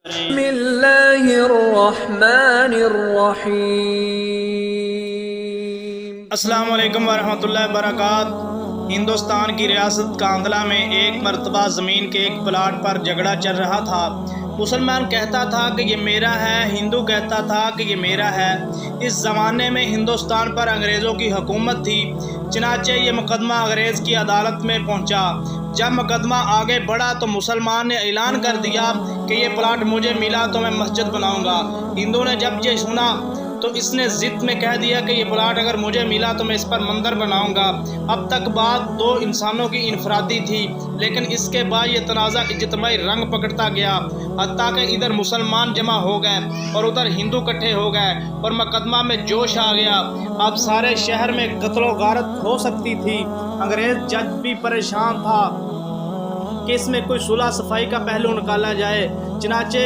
بسم اللہ الرحمن الرحیم۔ السلام علیکم ورحمۃ اللہ وبرکاتہ۔ ہندوستان کی ریاست کاندھلا میں ایک مرتبہ زمین کے ایک پلاٹ پر جھگڑا چل رہا تھا۔ مسلمان کہتا تھا کہ یہ میرا ہے، ہندو کہتا تھا کہ یہ میرا ہے۔ اس زمانے میں ہندوستان پر انگریزوں کی حکومت تھی، چنانچہ یہ مقدمہ انگریز کی عدالت میں پہنچا۔ جب مقدمہ آگے بڑھا تو مسلمان نے اعلان کر دیا کہ یہ پلاٹ مجھے ملا تو میں مسجد بناؤں گا۔ ہندو نے جب یہ سنا تو اس نے ضد میں کہہ دیا کہ یہ پلاٹ اگر مجھے ملا تو میں اس پر مندر بناؤں گا۔ اب تک بات دو انسانوں کی انفرادی تھی، لیکن اس کے بعد یہ تنازع اجتماعی رنگ پکڑتا گیا، حتیٰ کہ ادھر مسلمان جمع ہو گئے اور ادھر ہندو اکٹھے ہو گئے اور مقدمہ میں جوش آ گیا۔ اب سارے شہر میں قتل و غارت ہو سکتی تھی۔ انگریز جج بھی پریشان تھا کہ اس میں کوئی صلح صفائی کا پہلو نکالا جائے۔ چنانچہ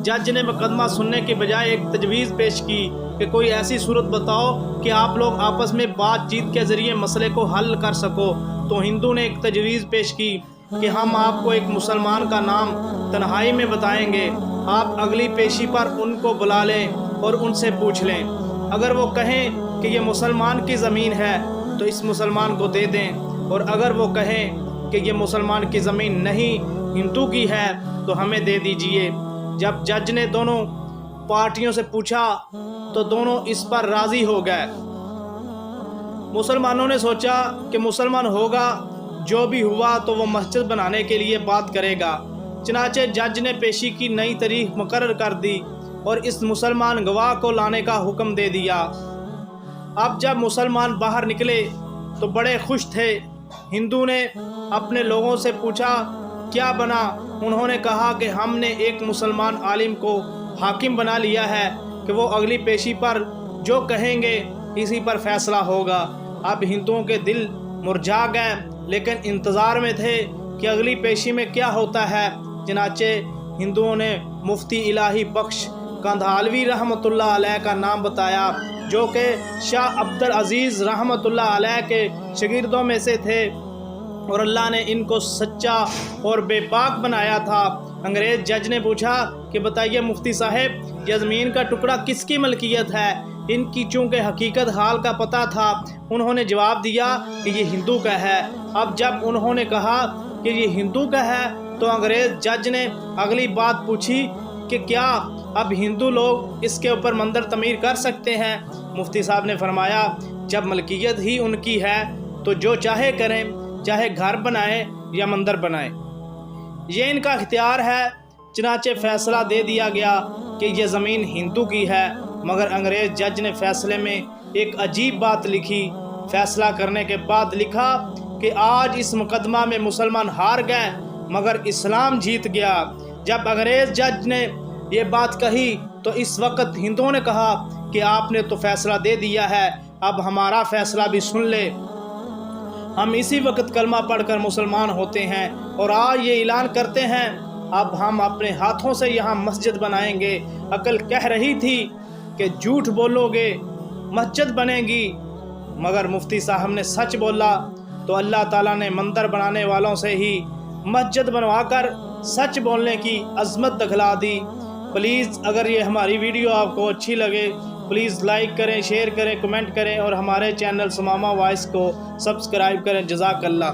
جج نے مقدمہ سننے کے بجائے ایک تجویز پیش کی کہ کوئی ایسی صورت بتاؤ کہ آپ لوگ آپس میں بات چیت کے ذریعے مسئلے کو حل کر سکو۔ تو ہندو نے ایک تجویز پیش کی کہ ہم آپ کو ایک مسلمان کا نام تنہائی میں بتائیں گے، آپ اگلی پیشی پر ان کو بلا لیں اور ان سے پوچھ لیں۔ اگر وہ کہیں کہ یہ مسلمان کی زمین ہے تو اس مسلمان کو دے دیں، اور اگر وہ کہیں کہ یہ مسلمان کی زمین نہیں ہندو کی ہے تو ہمیں دے دیجئے۔ جب جج نے دونوں پارٹیوں سے پوچھا تو دونوں اس پر راضی ہو گئے۔ مسلمانوں نے سوچا کہ مسلمان ہوگا، جو بھی ہوا تو وہ مسجد بنانے کے لیے بات کرے گا۔ چنانچہ جج نے پیشی کی نئی تاریخ مقرر کر دی اور اس مسلمان گواہ کو لانے کا حکم دے دیا۔ اب جب مسلمان باہر نکلے تو بڑے خوش تھے۔ ہندو نے اپنے لوگوں سے پوچھا کیا بنا؟ انہوں نے کہا کہ ہم نے ایک مسلمان عالم کو حاکم بنا لیا ہے کہ وہ اگلی پیشی پر جو کہیں گے اسی پر فیصلہ ہوگا۔ اب ہندوؤں کے دل مرجھا گئے، لیکن انتظار میں تھے کہ اگلی پیشی میں کیا ہوتا ہے۔ چنانچہ ہندوؤں نے مفتی الہی بخش کاندھالوی رحمۃ اللہ علیہ کا نام بتایا، جو کہ شاہ عبدالعزیز رحمۃ اللہ علیہ کے شاگردوں میں سے تھے، اور اللہ نے ان کو سچا اور بے باک بنایا تھا۔ انگریز جج نے پوچھا کہ بتائیے مفتی صاحب، یہ زمین کا ٹکڑا کس کی ملکیت ہے؟ ان کی چونکہ حقیقت حال کا پتہ تھا، انہوں نے جواب دیا کہ یہ ہندو کا ہے۔ اب جب انہوں نے کہا کہ یہ ہندو کا ہے تو انگریز جج نے اگلی بات پوچھی کہ کیا اب ہندو لوگ اس کے اوپر مندر تعمیر کر سکتے ہیں؟ مفتی صاحب نے فرمایا جب ملکیت ہی ان کی ہے تو جو چاہے کریں، چاہے گھر بنائیں یا مندر بنائیں، یہ ان کا اختیار ہے۔ چنانچہ فیصلہ دے دیا گیا کہ یہ زمین ہندو کی ہے، مگر انگریز جج نے فیصلے میں ایک عجیب بات لکھی۔ فیصلہ کرنے کے بعد لکھا کہ آج اس مقدمہ میں مسلمان ہار گئے مگر اسلام جیت گیا۔ جب انگریز جج نے یہ بات کہی تو اس وقت ہندوؤں نے کہا کہ آپ نے تو فیصلہ دے دیا ہے، اب ہمارا فیصلہ بھی سن لے۔ ہم اسی وقت کلمہ پڑھ کر مسلمان ہوتے ہیں اور آج یہ اعلان کرتے ہیں اب ہم اپنے ہاتھوں سے یہاں مسجد بنائیں گے۔ عقل کہہ رہی تھی کہ جھوٹ بولو گے مسجد بنے گی، مگر مفتی صاحب نے سچ بولا تو اللہ تعالیٰ نے مندر بنانے والوں سے ہی مسجد بنوا کر سچ بولنے کی عظمت دکھلا دی۔ پلیز اگر یہ ہماری ویڈیو آپ کو اچھی لگے پلیز لائک کریں، شیئر کریں، کمنٹ کریں اور ہمارے چینل ثمامہ وائس کو سبسکرائب کریں۔ جزاک اللہ۔